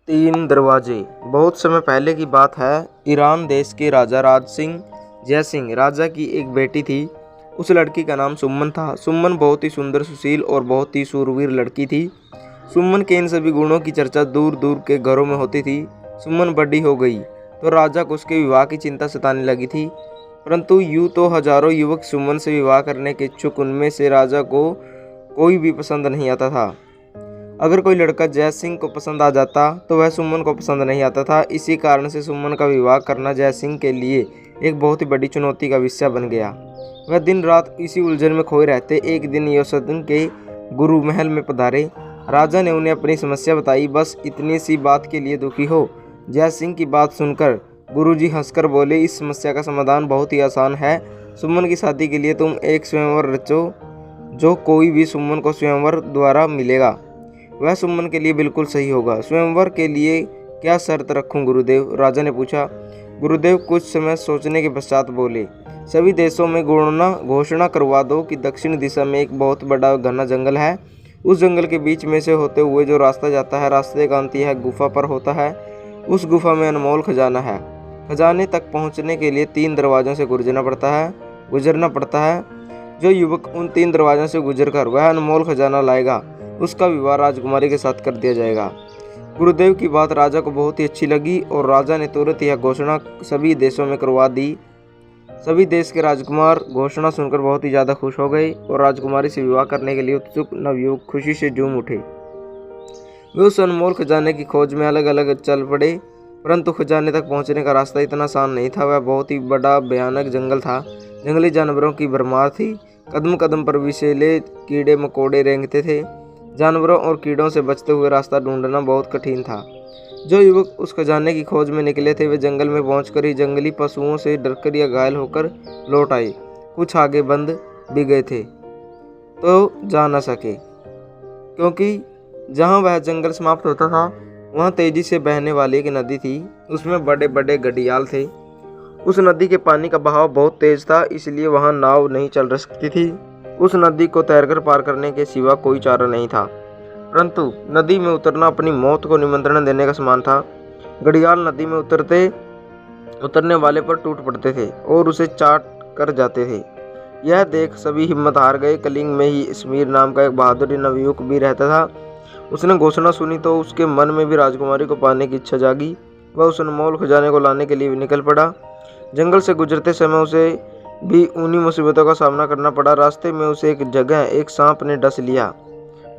तीन दरवाजे। बहुत समय पहले की बात है। ईरान देश के राजा राज सिंह जय सिंह राजा की एक बेटी थी। उस लड़की का नाम सुमन था। सुमन बहुत ही सुंदर, सुशील और बहुत ही शूरवीर लड़की थी। सुमन के इन सभी गुणों की चर्चा दूर दूर के घरों में होती थी। सुमन बड़ी हो गई तो राजा को उसके विवाह की चिंता सताने लगी थी। परंतु यूं तो हजारों युवक सुमन से विवाह करने के इच्छुक, उनमें से राजा को कोई भी पसंद नहीं आता था। अगर कोई लड़का जय सिंह को पसंद आ जाता तो वह सुमन को पसंद नहीं आता था। इसी कारण से सुमन का विवाह करना जय सिंह के लिए एक बहुत ही बड़ी चुनौती का विषय बन गया। वह दिन रात इसी उलझन में खोए रहते। एक दिन यशोधन के गुरु महल में पधारे। राजा ने उन्हें अपनी समस्या बताई। बस इतनी सी बात के लिए दुखी हो? जय सिंह की बात सुनकर गुरुजी हंसकर बोले, इस समस्या का समाधान बहुत ही आसान है। सुमन की शादी के लिए तुम एक स्वयंवर रचो। जो कोई भी सुमन को स्वयंवर द्वारा मिलेगा वह सुमन के लिए बिल्कुल सही होगा। स्वयंवर के लिए क्या शर्त रखूं गुरुदेव? राजा ने पूछा। गुरुदेव कुछ समय सोचने के पश्चात बोले, सभी देशों में घोषणा करवा दो कि दक्षिण दिशा में एक बहुत बड़ा घना जंगल है। उस जंगल के बीच में से होते हुए जो रास्ता जाता है, रास्ते का अंत यह गुफा पर होता है। उस गुफा में अनमोल खजाना है। खजाने तक पहुंचने के लिए 3 दरवाजों से गुजरना पड़ता है। जो युवक उन 3 दरवाजों से गुजरकर वह अनमोल खजाना लाएगा, उसका विवाह राजकुमारी के साथ कर दिया जाएगा। गुरुदेव की बात राजा को बहुत ही अच्छी लगी और राजा ने तुरंत यह घोषणा सभी देशों में करवा दी। सभी देश के राजकुमार घोषणा सुनकर बहुत ही ज़्यादा खुश हो गए और राजकुमारी से विवाह करने के लिए उत्सुक नवयुवक खुशी से झूम उठे। वे उस अनमोल खजाने की खोज में अलग अलग चल पड़े, परंतु खजाने तक पहुंचने का रास्ता इतना आसान नहीं था। वह बहुत ही बड़ा भयानक जंगल था। जंगली जानवरों की भरमार थी। कदम कदम पर विषैले कीड़े मकोड़े रेंगते थे। जानवरों और कीड़ों से बचते हुए रास्ता ढूंढना बहुत कठिन था। जो युवक उस खजाने की खोज में निकले थे वे जंगल में पहुंचकर ही जंगली पशुओं से डरकर या घायल होकर लौट आए। कुछ आगे बंद भी गए थे तो जा न सके, क्योंकि जहां वह जंगल समाप्त होता था वहां तेजी से बहने वाली एक नदी थी। उसमें बड़े बड़े घड़ियाल थे। उस नदी के पानी का बहाव बहुत तेज था, इसलिए वहां नाव नहीं चल सकती थी। उस नदी को तैरकर पार करने के सिवा कोई चारा नहीं था। परंतु नदी में उतरना अपनी मौत को निमंत्रण देने का समान था। घड़ियाल नदी में उतरने वाले पर टूट पड़ते थे और उसे चाट कर जाते थे। यह देख सभी हिम्मत हार गए। कलिंग में ही स्मीर नाम का एक बहादुर नवयुवक भी रहता था। उसने घोषणा सुनी तो उसके मन में भी राजकुमारी को पाने की इच्छा जागी। वह उस अनमोल खजाने को लाने के लिए निकल पड़ा। जंगल से गुजरते समय उसे भी उन्हीं मुसीबतों का सामना करना पड़ा। रास्ते में उसे एक जगह एक सांप ने डस लिया।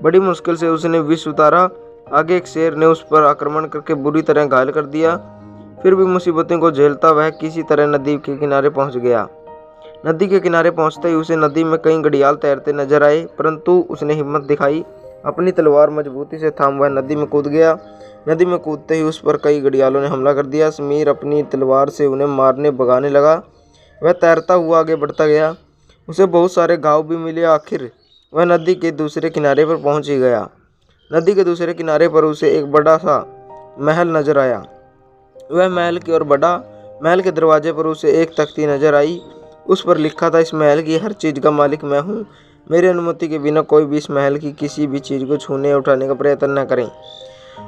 बड़ी मुश्किल से उसने विष उतारा। आगे एक शेर ने उस पर आक्रमण करके बुरी तरह घायल कर दिया। फिर भी मुसीबतों को झेलता वह किसी तरह नदी के किनारे पहुंच गया। नदी के किनारे पहुंचते ही उसे नदी में कई घड़ियाल तैरते नजर आए, परंतु उसने हिम्मत दिखाई। अपनी तलवार मजबूती से थाम वह नदी में कूद गया। नदी में कूदते ही उस पर कई घड़ियालों ने हमला कर दिया। समीर अपनी तलवार से उन्हें मारने भगाने लगा। वह तैरता हुआ आगे बढ़ता गया। उसे बहुत सारे घाव भी मिले। आखिर वह नदी के दूसरे किनारे पर पहुंच ही गया। नदी के दूसरे किनारे पर उसे एक बड़ा सा महल नजर आया। वह महल की ओर बढ़ा। महल के दरवाजे पर उसे एक तख्ती नजर आई। उस पर लिखा था, इस महल की हर चीज़ का मालिक मैं हूँ। मेरी अनुमति के बिना कोई भी इस महल की किसी भी चीज़ को छूने या उठाने का प्रयत्न न करें।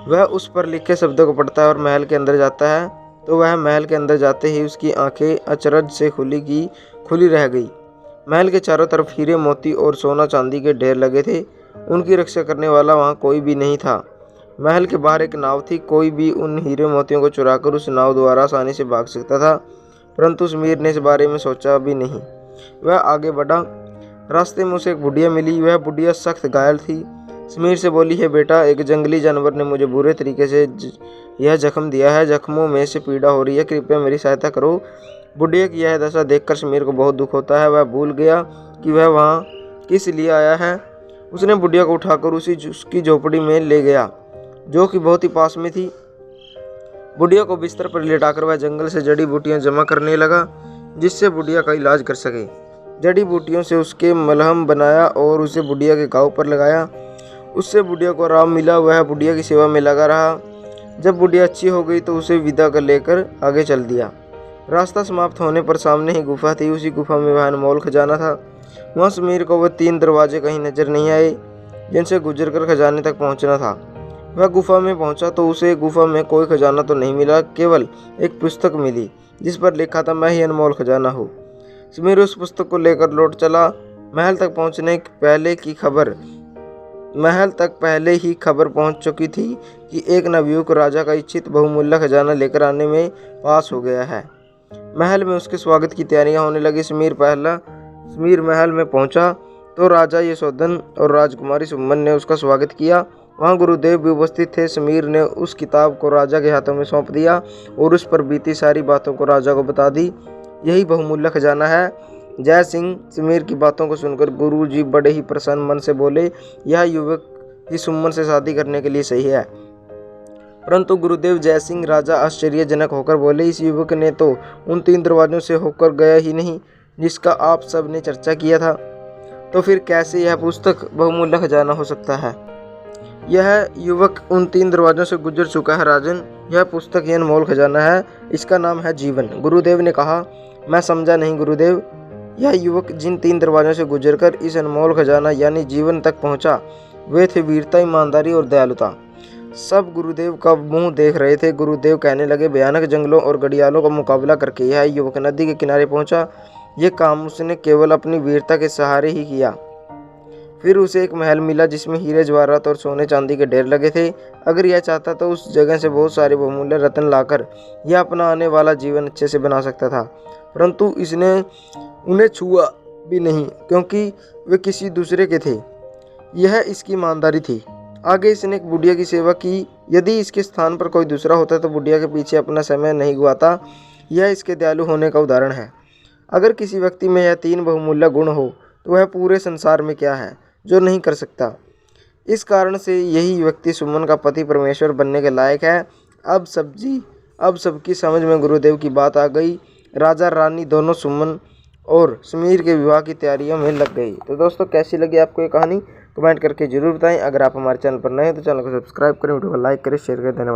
वह उस पर लिखे शब्दों को पढ़ता है और महल के अंदर जाता है तो वह महल के अंदर जाते ही उसकी आंखें अचरज से खुली रह गई। महल के चारों तरफ हीरे मोती और सोना चांदी के ढेर लगे थे। उनकी रक्षा करने वाला वहाँ कोई भी नहीं था। महल के बाहर एक नाव थी। कोई भी उन हीरे मोतियों को चुराकर उस नाव द्वारा आसानी से भाग सकता था, परंतु समीर ने इस बारे में सोचा भी नहीं। वह आगे बढ़ा। रास्ते में उसे एक बुढ़िया मिली। वह बुढ़िया सख्त घायल थी। समीर से बोली, है बेटा, एक जंगली जानवर ने मुझे बुरे तरीके से यह जख्म दिया है। जख्मों में से पीड़ा हो रही है, कृपया मेरी सहायता करो। बुढ़िया की यह दशा देखकर समीर को बहुत दुख होता है। वह भूल गया कि वह वहाँ किस लिए आया है। उसने बुढ़िया को उठाकर उसकी झोपड़ी में ले गया, जो कि बहुत ही पास में थी। बुढ़िया को बिस्तर पर लेटाकर वह जंगल से जड़ी बूटियाँ जमा करने लगा, जिससे बुढ़िया का इलाज कर सके। जड़ी बूटियों से उसके मलहम बनाया और उसे बुढ़िया के घाव पर लगाया। उससे बुढ़िया को आराम मिला। वह बुढ़िया की सेवा में लगा रहा। जब बुढ़िया अच्छी हो गई तो उसे विदा कर लेकर आगे चल दिया। रास्ता समाप्त होने पर सामने ही गुफा थी। उसी गुफा में वह अनमोल खजाना था। वहाँ समीर को वह 3 दरवाजे कहीं नजर नहीं आए जिनसे गुजरकर खजाने तक पहुँचना था। वह गुफा में पहुंचा तो उसे गुफा में कोई खजाना तो नहीं मिला, केवल एक पुस्तक मिली जिस पर लिखा था, मैं ही अनमोल खजाना हूँ। समीर उस पुस्तक को लेकर लौट चला। महल तक पहले ही खबर पहुंच चुकी थी कि एक नवयुवक राजा का इच्छित बहुमूल्य खजाना लेकर आने में पास हो गया है। महल में उसके स्वागत की तैयारियां होने लगी। समीर महल में पहुंचा तो राजा यशोधन और राजकुमारी सुमन ने उसका स्वागत किया। वहां गुरुदेव भी उपस्थित थे। समीर ने उस किताब को राजा के हाथों में सौंप दिया और उस पर बीती सारी बातों को राजा को बता दी। यही बहुमूल्य खजाना है। जय सिंह समीर की बातों को सुनकर गुरुजी बड़े ही प्रसन्न मन से बोले, यह युवक ही सुमन से शादी करने के लिए सही है। परंतु गुरुदेव जय सिंह राजा आश्चर्यजनक होकर बोले, इस युवक ने तो उन 3 दरवाजों से होकर गया ही नहीं जिसका आप सब ने चर्चा किया था, तो फिर कैसे यह पुस्तक बहुमूल्य खजाना हो सकता है। यह युवक उन 3 दरवाजों से गुजर चुका है राजन। यह पुस्तक ही अनमोल खजाना है। इसका नाम है जीवन। गुरुदेव ने कहा, मैं समझा नहीं गुरुदेव। यह युवक जिन 3 दरवाजों से गुजरकर इस अनमोल खजाना यानी जीवन तक पहुंचा, वे थे वीरता, ईमानदारी और दयालुता। सब गुरुदेव का मुंह देख रहे थे। गुरुदेव कहने लगे, भयानक जंगलों और घड़ियालों का मुकाबला करके यह युवक नदी के किनारे पहुंचा। ये काम उसने केवल अपनी वीरता के सहारे ही किया। फिर उसे एक महल मिला जिसमें हीरे जवाहरात और सोने चांदी के ढेर लगे थे। अगर यह चाहता तो उस जगह से बहुत सारे बहुमूल्य रत्न लाकर यह अपना आने वाला जीवन अच्छे से बना सकता था, परंतु इसने उन्हें छुआ भी नहीं क्योंकि वे किसी दूसरे के थे। यह इसकी ईमानदारी थी। आगे इसने एक बुढ़िया की सेवा की। यदि इसके स्थान पर कोई दूसरा होता तो बुढ़िया के पीछे अपना समय नहीं गुआता। यह इसके दयालु होने का उदाहरण है। अगर किसी व्यक्ति में यह 3 बहुमूल्य गुण हो तो वह पूरे संसार में क्या है जो नहीं कर सकता। इस कारण से यही व्यक्ति सुमन का पति परमेश्वर बनने के लायक है। अब सबकी समझ में गुरुदेव की बात आ गई। राजा रानी दोनों सुमन और समीर के विवाह की तैयारियों में लग गई। तो दोस्तों, कैसी लगी आपको ये कहानी कमेंट करके जरूर बताएं। अगर आप हमारे चैनल पर नए हैं तो चैनल को सब्सक्राइब करें, वीडियो को लाइक करें, शेयर करें। धन्यवाद।